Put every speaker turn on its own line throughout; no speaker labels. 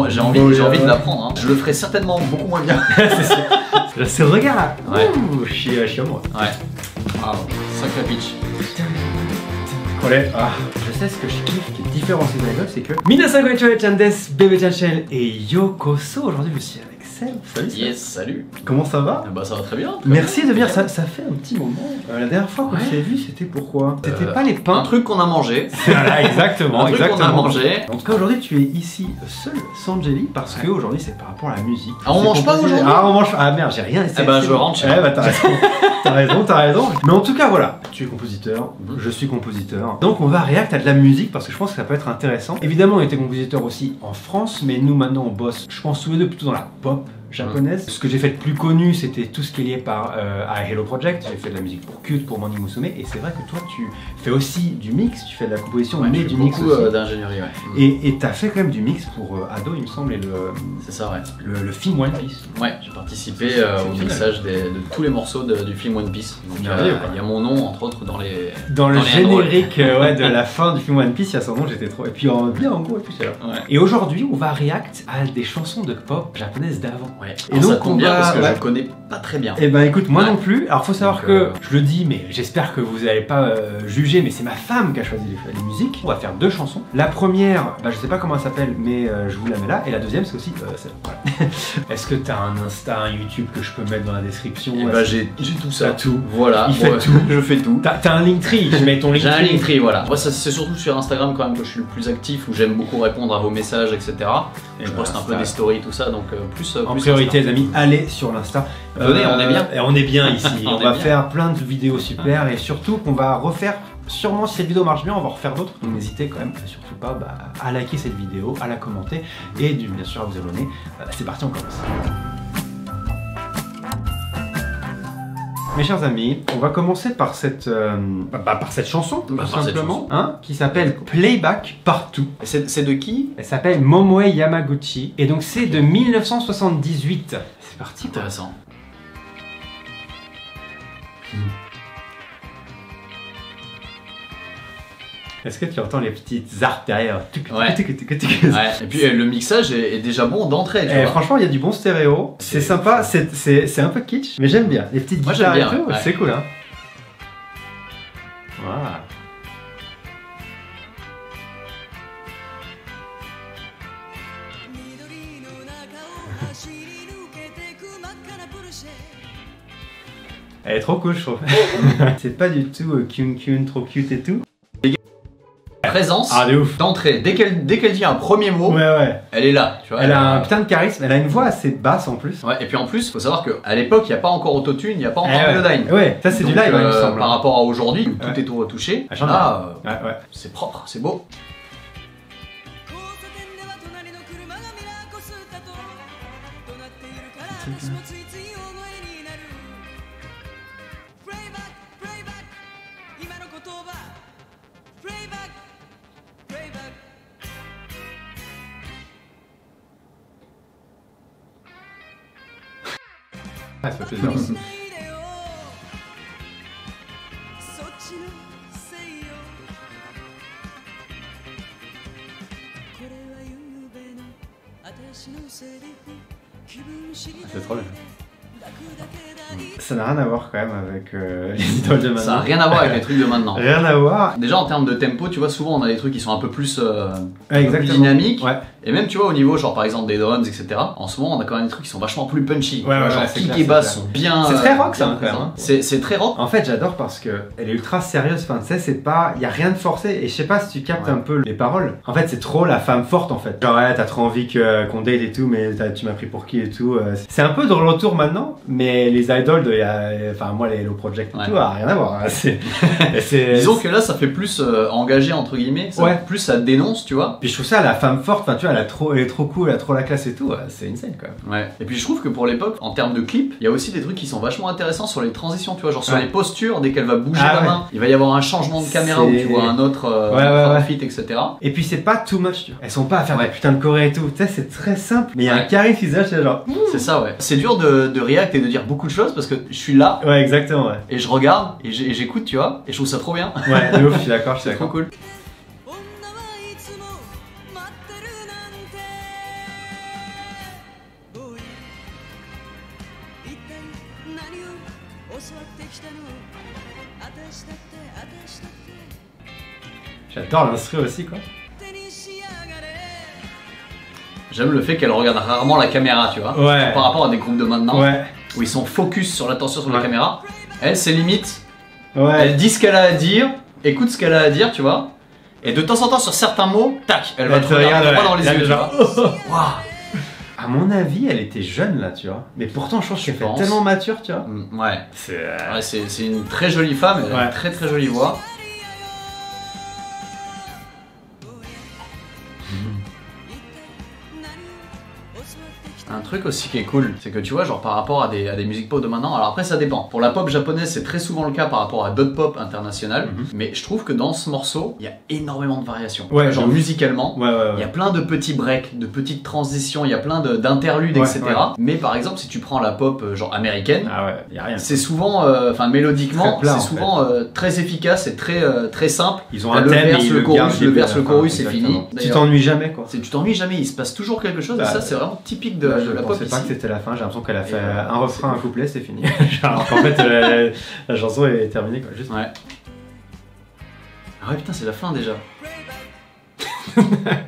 J'ai envie de l'apprendre. Hein. Je le ferai certainement beaucoup moins bien.
C'est sûr. C'est le regard là.
Ouais.
Ouh, je suis amoureux.
Ouais. Wow. Sacré pitch.
Je sais ce que je kiffe qui est différent de ces idoles, c'est que Minasan konnichiwa chandes, bébé Chanchel et Yokoso. Aujourd'hui je suis avec Seb. Salut Seb.
Yes, salut.
Comment ça va?
Bah ça va très bien.
Merci de venir, ça fait un petit moment. La dernière fois qu'on s'est vu, c'était pourquoi? C'était pas les pains.
Un truc qu'on a mangé.
Voilà, exactement.
Un truc qu'on a mangé.
En tout cas aujourd'hui tu es ici seul, sans Jelly, parce que aujourd'hui c'est par rapport à la musique.
Ah on mange pas aujourd'hui?
Ah on mange pas. Ah merde, j'ai rien essayé.
Eh bah je rentre chez moi.
Bah t'as raison. Mais en tout cas voilà, tu es compositeur, je suis compositeur. Donc on va react à de la musique parce que je pense que ça peut être intéressant. Évidemment on était compositeur aussi en France, mais nous maintenant on bosse, je pense tous les deux plutôt dans la pop japonaise. Ce que j'ai fait de plus connu, c'était tout ce qui est lié à Hello Project. J'ai fait de la musique pour Cute, pour Morning Musume, et c'est vrai que toi tu fais aussi du mix, tu fais de la composition, mais du mix aussi.
D'ingénierie, ouais.
Et t'as fait quand même du mix pour Ado, il me semble, et
c'est ça, ouais.
le film One Piece.
Ouais, j'ai participé au mixage de tous les morceaux du film One Piece. Donc il y a mon nom entre autres dans
le générique de la fin du film One Piece, il y a son nom, j'étais trop. Et puis bien en gros, et puis c'est là. Ouais. Et aujourd'hui, on va react à des chansons de pop japonaises d'avant.
Ouais. Et donc ça tombe bien parce que je connais pas très bien.
Et ben écoute, moi non plus. Alors faut savoir que je le dis, mais j'espère que vous n'allez pas juger, mais c'est ma femme qui a choisi les musiques. On va faire deux chansons. La première, je sais pas comment elle s'appelle, mais je vous la mets là. Et la deuxième, c'est aussi celle. Voilà. Est-ce que t'as un Insta, un YouTube que je peux mettre dans la description?
Et bah j'ai tout ça.
T'as tout.
Voilà.
Il fait tout.
Je fais tout.
T'as un Linktree. Je mets ton Linktree.
J'ai un Linktree, voilà. Moi c'est surtout sur Instagram quand même que je suis le plus actif, où j'aime beaucoup répondre à vos messages, etc. Et je poste un peu des stories, tout ça, donc plus. En
priorité, les amis, allez sur l'Insta.
Venez, on est bien.
Et on est bien ici. on va faire plein de vidéos super et surtout qu'on va refaire. Sûrement si cette vidéo marche bien, on va refaire d'autres. Donc n'hésitez quand même surtout pas à liker cette vidéo, à la commenter et bien sûr à vous abonner. C'est parti, on commence. Mes chers amis, on va commencer par cette chanson, tout simplement, qui s'appelle Playback Partout.
C'est de qui?
Elle s'appelle Momoe Yamaguchi et donc c'est de 1978. C'est parti.
Intéressant.
Est-ce que tu entends les petites arcs derrière?
Ouais. Et puis le mixage est déjà bon d'entrée.
Franchement, il y a du bon stéréo. C'est sympa, c'est un peu kitsch, mais j'aime bien. Les petites guitares et tout, c'est cool, hein. Voilà. Elle est trop cool, je trouve. C'est pas du tout Kyun trop cute et tout.
Présence
ouf.
d'entrée. Dès qu'elle dit un premier mot, elle est là. Tu vois,
elle a un putain de charisme, elle a une voix assez basse en plus.
Ouais, et puis en plus, faut savoir qu'à l'époque, il n'y a pas encore autotune, il n'y a pas encore Melodyne.
Ouais, ça c'est du live, il me semble.
Par rapport à aujourd'hui, où tout est tout retouché, là, c'est propre, c'est beau.
Ah, ça fait plaisir. C'est trop bien. Ça n'a rien à voir quand même avec les idoles de maintenant.
Ça n'a rien à voir avec les trucs de maintenant.
Rien à voir.
Déjà en termes de tempo, tu vois, souvent on a des trucs qui sont un peu plus dynamiques. Ouais. Et même tu vois au niveau genre par exemple des drums, etc. En ce moment on a quand même des trucs qui sont vachement plus punchy. Genre kick et bass sont bien.
C'est très rock ça quand même.
C'est très rock.
En fait j'adore parce que elle est ultra sérieuse. Enfin tu sais c'est pas, y a rien de forcé. Et je sais pas si tu captes un peu les paroles. En fait c'est trop la femme forte en fait. Genre ouais t'as trop envie qu'on date et tout, mais tu m'as pris pour qui et tout. C'est un peu dans le retour maintenant, mais les idoles de enfin moi les Hello Project et tout, rien à voir.
Disons que là ça fait plus engagé entre guillemets, plus ça dénonce, tu vois.
Puis je trouve ça la femme forte, enfin tu vois, elle est trop cool, elle a trop la classe et tout, c'est une scène quand même.
Ouais. Et puis je trouve que pour l'époque, en termes de clip, il y a aussi des trucs qui sont vachement intéressants sur les transitions, tu vois, genre sur les postures, dès qu'elle va bouger la main, il va y avoir un changement de caméra où tu vois un autre outfit, etc. Et
puis c'est pas too much, tu vois. Elles sont pas à faire des putains de choré et tout, tu sais, c'est très simple, mais il y a un charisme qui se lâche, c'est genre.
C'est ça, ouais. C'est dur de react et de dire beaucoup de choses parce que je suis là.
Ouais, exactement, ouais.
Et je regarde et j'écoute, tu vois, et je trouve ça trop bien.
Ouais, de ouf, je suis d'accord,
c'est trop cool.
J'adore l'instru aussi quoi.
J'aime le fait qu'elle regarde rarement la caméra, tu vois.
Ouais.
Par rapport à des groupes de maintenant,
ouais.
où ils sont focus sur l'attention sur la caméra. Elle, c'est limite.
Ouais.
Elle dit ce qu'elle a à dire, écoute ce qu'elle a à dire, tu vois. Et de temps en temps, sur certains mots, tac, elle va te regarder droit dans les yeux, tu vois. Waouh.
À mon avis, elle était jeune là, tu vois. Mais pourtant, je pense qu'elle fait tellement mature, tu vois.
Ouais. C'est une très jolie femme, elle a une très très jolie voix. Un truc aussi qui est cool, c'est que tu vois, genre par rapport à des musiques pop de maintenant, alors après ça dépend. Pour la pop japonaise, c'est très souvent le cas par rapport à d'autres pop internationales, mais je trouve que dans ce morceau, il y a énormément de variations.
Ouais,
genre musicalement,
il
y a plein de petits breaks, de petites transitions, il y a plein d'interludes, etc. Mais par exemple, si tu prends la pop genre américaine,
y a rien.
C'est souvent, mélodiquement, c'est souvent très efficace et très simple.
Ils ont un thème,
le verse, le chorus, c'est fini.
Tu t'ennuies jamais quoi.
Tu t'ennuies jamais, il se passe toujours quelque chose et ça c'est vraiment typique de la pop.
Je pensais pas que c'était la fin, j'ai l'impression qu'elle a fait un refrain, un couplet, c'est fini. Alors qu'en fait la chanson est terminée quoi. Juste.
Ouais. Ah ouais putain c'est la fin déjà.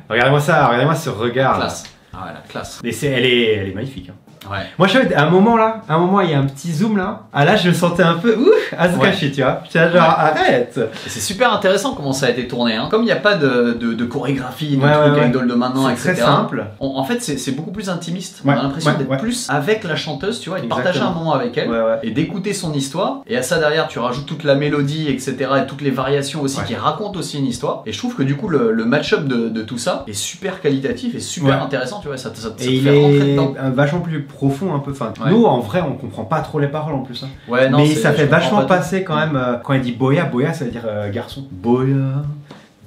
Regardez-moi ça, regardez-moi ce regard.
Classe. Ah ouais la classe.
Mais elle est magnifique. Hein.
Ouais.
Moi je sais, à un moment il y a un petit zoom là. Ah là je le sentais un peu Asukashi, tu vois. J'étais genre arrête.
Et c'est super intéressant comment ça a été tourné. Hein. Comme il n'y a pas de chorégraphie, de trucs idol de maintenant, etc.
C'est très simple.
En fait c'est beaucoup plus intimiste. On a l'impression d'être plus avec la chanteuse, tu vois, et de partager un moment avec elle et d'écouter son histoire. Et à ça derrière tu rajoutes toute la mélodie, etc. et toutes les variations aussi qui racontent aussi une histoire. Et je trouve que du coup le match-up de tout ça est super qualitatif et super intéressant, tu vois. Ça te fait rentrer dedans.
Vachement plus profond un peu. Enfin, nous en vrai on comprend pas trop les paroles en plus. Hein.
Ouais, non,
mais ça fait vachement passer quand même. Quand il dit boya, ça veut dire garçon. Boya.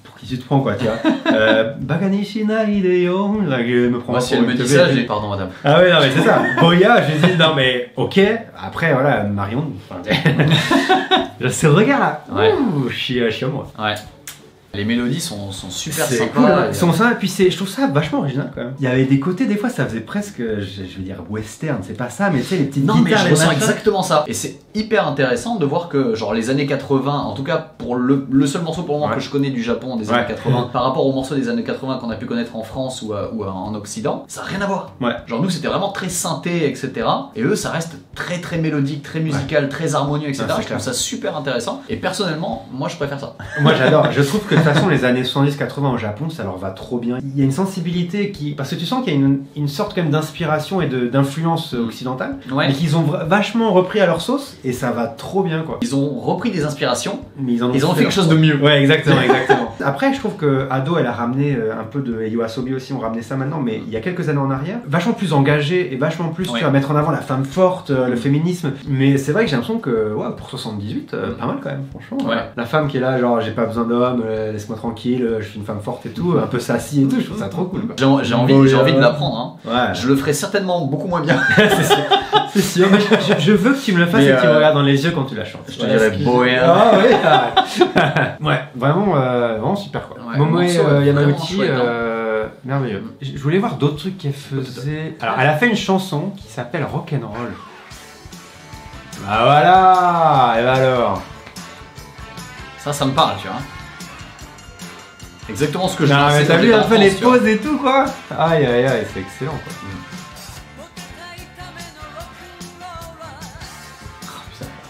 Pour qui tu te prends quoi, tu vois. Bagani shinai de yo. Je me prends.
Moi si elle me dit ça, je dis pardon madame.
Ah ouais non mais c'est ça. Boya, je dis non mais ok. Après voilà Marion. Ce regard là. Ouh, je suis à moi.
Ouais. Les mélodies sont super sympas.
Cool, hein. Ils sont sympas, et puis je trouve ça vachement original quand même. Il y avait des côtés, des fois ça faisait presque, je veux dire western, c'est pas ça, mais tu sais, les petites guitares.
Non, mais je ressens exactement ça. Et c'est hyper intéressant de voir que, genre, les années 80, en tout cas pour le seul morceau pour le moment que je connais du Japon des années 80, par rapport aux morceaux des années 80 qu'on a pu connaître en France ou en Occident, ça n'a rien à voir. Genre, nous c'était vraiment très synthé, etc. Et eux, ça reste très très mélodique, très musical, très harmonieux, etc. Je trouve ça super intéressant. Et personnellement, moi je préfère ça.
Moi j'adore. Je trouve que de toute façon, les années 70-80 au Japon, ça leur va trop bien. Il y a une sensibilité qui. Parce que tu sens qu'il y a une sorte quand même d'inspiration et d'influence occidentale, mais qu'ils ont vachement repris à leur sauce et ça va trop bien quoi.
Ils ont repris des inspirations,
mais ils ont
fait quelque chose de mieux.
Ouais, exactement. Après, je trouve que Ado, elle a ramené un peu de YOASOBI aussi, on ramenait ça maintenant, mais il y a quelques années en arrière, vachement plus engagé et vachement plus tu vas mettre en avant la femme forte, le féminisme. Mais c'est vrai que j'ai l'impression que pour 78, pas mal quand même, franchement. La femme qui est là, genre j'ai pas besoin d'homme, laisse-moi tranquille, je suis une femme forte et tout, un peu sassy et tout, je trouve ça trop cool.
J'ai envie de l'apprendre. Hein. Je le ferai certainement beaucoup moins bien.
C'est sûr. Mais je veux que tu me le fasses et que tu me regardes dans les yeux quand tu la chantes.
Je te dirais Bohémien.
Ah oui. Ouais, vraiment super quoi. Momoe Yamauchi, merveilleux. Je voulais voir d'autres trucs qu'elle faisait. Alors, elle a fait une chanson qui s'appelle Rock'n'Roll. Bah voilà. Et bah alors.
Ça me parle, tu vois. Exactement ce que je
pensais.
Non,
mais t'as vu un peu les pauses et tout quoi. Aïe, c'est excellent quoi.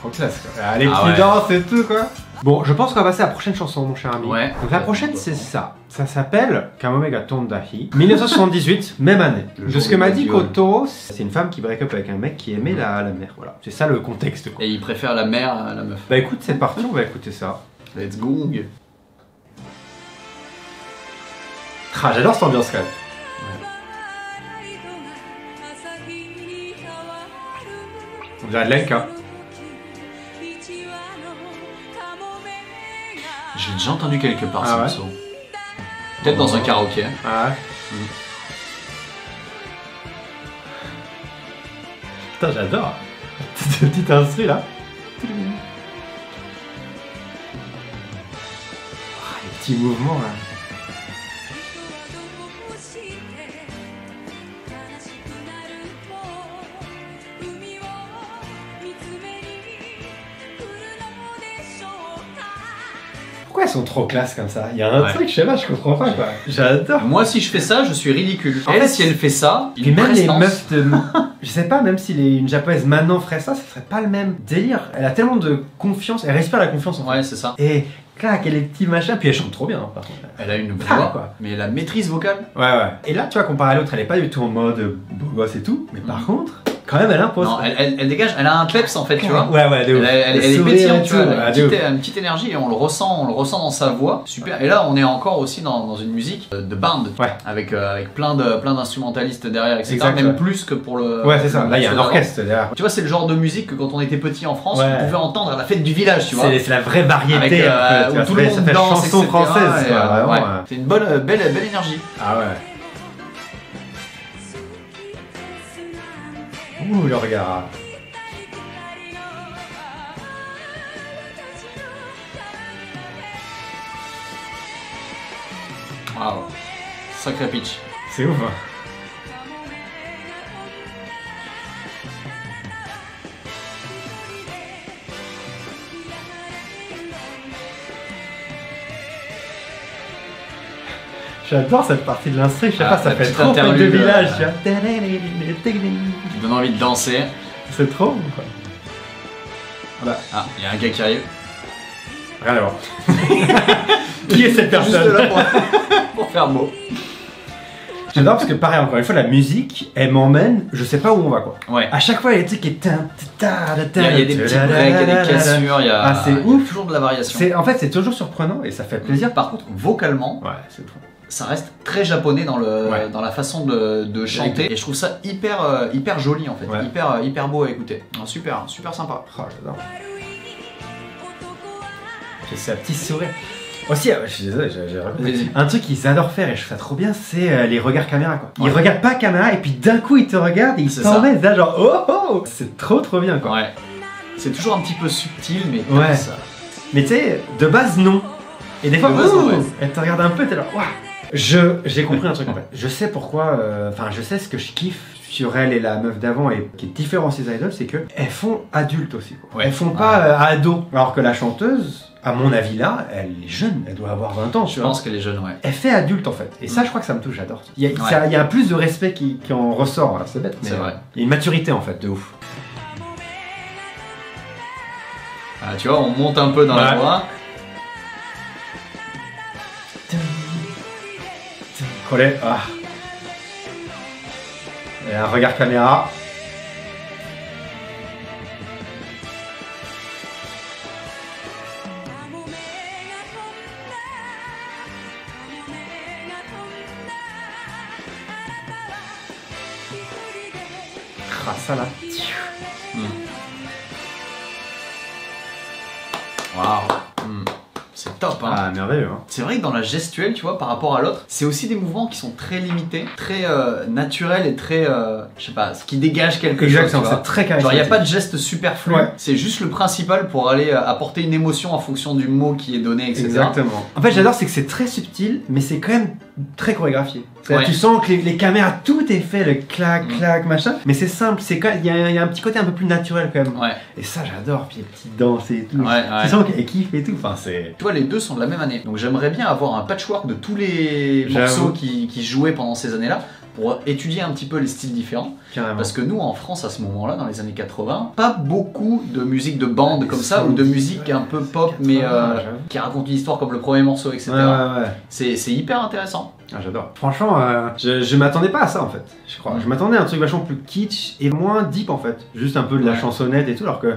En classe quoi. Les petites danses et tout quoi. Bon, je pense qu'on va passer à la prochaine chanson, mon cher ami. Donc la prochaine, c'est ça. Ça s'appelle Kamome ga Tondahi. 1978, même année. De ce que m'a dit Koto, c'est une femme qui break up avec un mec qui aimait la mer. Voilà, c'est ça le contexte quoi.
Et il préfère la mer à la meuf.
Bah écoute, c'est parti, on va écouter ça.
Let's go.
Ah, j'adore cette ambiance quand même. On dirait de Lenka.
J'ai déjà entendu quelque part ce morceau. Peut-être dans un karaoké.
Ah ouais. Putain, j'adore. Ce petit instru là. Les petits mouvements là. Pourquoi elles sont trop classe comme ça? Il y a un truc, je sais pas, je comprends pas quoi. J'adore.
Moi, si je fais ça, je suis ridicule.
En
Elle,
fait,
si elle fait ça,
et même les meufs de... Je sais pas, même si une japonaise maintenant ferait ça serait pas le même délire. Elle a tellement de confiance, elle respire la confiance en fait.
Ouais, c'est ça.
Et clac, elle est petits machins, puis elle chante trop bien par contre.
Elle a une voix,
quoi.
mais la maîtrise vocale.
Ouais. Et là, tu vois, comparé à l'autre, elle est pas du tout en mode beau gosse et tout, mais par contre, quand même, elle impose.
Non, elle dégage, elle a un peps en fait, tu vois.
Ouais, de ouf.
Elle est pétillante, tu vois. Elle a
de
une petite énergie et on le ressent dans sa voix. Super. Et là, on est encore aussi dans une musique de band, avec plein d'instrumentalistes derrière, etc.
Exact,
même plus que pour le.
Ouais, c'est ça. Là, il y a un orchestre derrière.
Tu vois, c'est le genre de musique que quand on était petit en France, on pouvait entendre à la fête du village, tu vois.
C'est la vraie variété,
où tout le monde danse,
chanson
etc.
française,
Ouais. C'est une belle énergie.
Ah ouais. Ouh, le regard.
Waouh. Sacré pitch.
C'est ouf. Hein. J'adore cette partie de l'instru, je sais pas, ça fait trop fête de village, tu vois.
Qui donne envie de danser.
C'est trop bon, quoi.
Voilà. Ah, il y a un gars qui arrive.
Rien à voir. Qui est cette personne?
Juste là pour faire beau.
J'adore parce que pareil, encore une fois, la musique, elle m'emmène, je sais pas où on va quoi.
Ouais.
À chaque fois, il y a des trucs qui est...
Il y a des petits breaks, il y a des cassures, il y a,
c'est ouf.
Toujours de la variation.
En fait, c'est toujours surprenant et ça fait plaisir.
Par contre, vocalement,
c'est trop.
Ça reste très japonais dans la façon de chanter et je trouve ça hyper joli en fait, hyper beau à écouter. Super sympa.
Oh, j'adore. J'ai ce petit sourire. Aussi, je suis désolé, j'ai un truc qu'ils adorent faire et je trouve ça trop bien, c'est les regards caméra quoi. Ils regardent pas caméra et puis d'un coup ils te regardent et ils t'emmènent là genre oh. C'est trop bien quoi.
Ouais. C'est toujours un petit peu subtil mais ça.
Mais tu sais, de base non. Et des fois, elle te regarde un peu, t'es là waouh. J'ai compris un truc en fait. Je sais pourquoi, je sais ce que je kiffe sur elle et la meuf d'avant et qui est différent de ces idoles, c'est que elles font adultes aussi. Quoi. Elles font pas ado. Alors que la chanteuse, à mon avis là, elle est jeune, elle doit avoir 20 ans.
Je pense qu'elle est jeune, ouais.
Elle fait adulte en fait. Et ça, je crois que ça me touche, j'adore. Il y a un plus de respect qui en ressort, c'est bête, mais
c'est vrai.
Il y a une maturité en fait, de ouf.
Ah, tu vois, on monte un peu dans la voix.
Collé, Et un regard caméra. Ah, ça là.
Waouh. C'est top, hein.
Ah, merveilleux, hein.
C'est vrai que dans la gestuelle, tu vois, par rapport à l'autre, c'est aussi des mouvements qui sont très limités, très naturels et très, je sais pas, ce qui dégage quelque chose.
Exactement, c'est très charismatique.
Genre, il n'y a pas de geste superflu, c'est juste le principal pour aller apporter une émotion en fonction du mot qui est donné, etc.
Exactement. En fait, j'adore, c'est que c'est très subtil, mais c'est quand même très chorégraphié. Tu sens que les caméras, tout est fait, le clac, machin, mais c'est simple, il y a un petit côté un peu plus naturel quand même. Et ça, j'adore, puis les petites danses et tout. Tu sens qu'elle kiffe et tout, enfin c'est...
Tu vois, les deux sont de la même année, donc j'aimerais bien avoir un patchwork de tous les morceaux qui jouaient pendant ces années-là, pour étudier un petit peu les styles différents.
Carrément.
Parce que nous, en France, à ce moment-là, dans les années 80, pas beaucoup de musique de bande comme ça, ou de musique un peu pop, mais qui raconte une histoire comme le premier morceau, etc. C'est hyper intéressant.
Ah, j'adore. Franchement, je m'attendais pas à ça en fait, je crois. Je m'attendais à un truc vachement plus kitsch et moins deep en fait. Juste un peu de la chansonnette et tout, alors que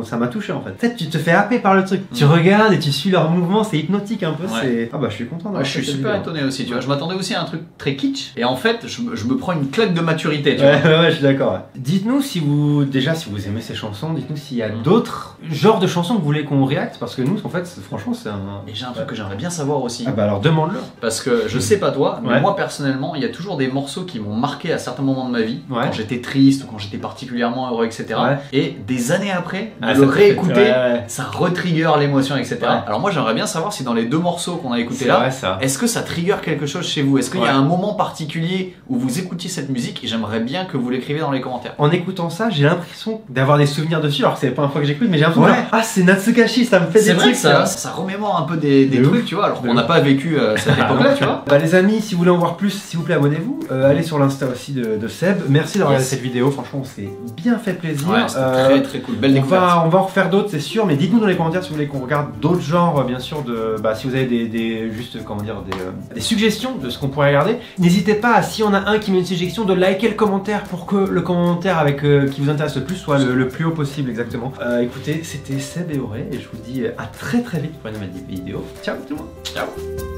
ça m'a touché en fait. Peut-être tu te fais happer par le truc. Tu regardes et tu suis leurs mouvements, c'est hypnotique un peu. Ah bah je suis content.
Je suis super étonné aussi, tu vois. Je m'attendais aussi à un truc très kitsch et en fait, je me prends une claque de maturité, tu vois.
Ouais, je suis d'accord. Dites-nous si vous aimez ces chansons, dites-nous s'il y a d'autres genres de chansons que vous voulez qu'on réacte, parce que nous, en fait, franchement, c'est un...
Et j'ai un truc que j'aimerais bien savoir aussi.
Ah bah alors demande-le.
Parce que je sais sais pas toi, mais moi personnellement, il y a toujours des morceaux qui m'ont marqué à certains moments de ma vie, quand j'étais triste ou quand j'étais particulièrement heureux, etc. Et des années après, de le réécouter, ça retrigger l'émotion, etc. Alors moi j'aimerais bien savoir si dans les deux morceaux qu'on a écoutés là, est-ce que ça trigger quelque chose chez vous? Est-ce qu'il y a un moment particulier où vous écoutiez cette musique? Et j'aimerais bien que vous l'écrivez dans les commentaires.
En écoutant ça, j'ai l'impression d'avoir des souvenirs dessus, alors que c'est la première fois que j'écoute, mais j'ai l'impression de ah c'est Natsukashi, ça me fait des trucs.
C'est vrai que ça remémore un peu des trucs, tu vois, alors qu'on n'a pas vécu cette époque-là, tu vois.
Bah les amis, si vous voulez en voir plus, s'il vous plaît abonnez-vous. Allez sur l'insta aussi de Seb. Merci d'avoir regardé cette vidéo, franchement on s'est bien fait plaisir.
Ouais, c'était très cool, belle découverte.
On va en refaire d'autres, c'est sûr, mais dites-nous dans les commentaires si vous voulez qu'on regarde d'autres genres, bien sûr, si vous avez des suggestions de ce qu'on pourrait regarder. N'hésitez pas, si on a un qui met une suggestion, de liker le commentaire pour que le commentaire qui vous intéresse le plus soit le plus haut possible, exactement. Écoutez, c'était Seb et Auré, et je vous dis à très vite pour une nouvelle vidéo. Ciao tout le monde.
Ciao.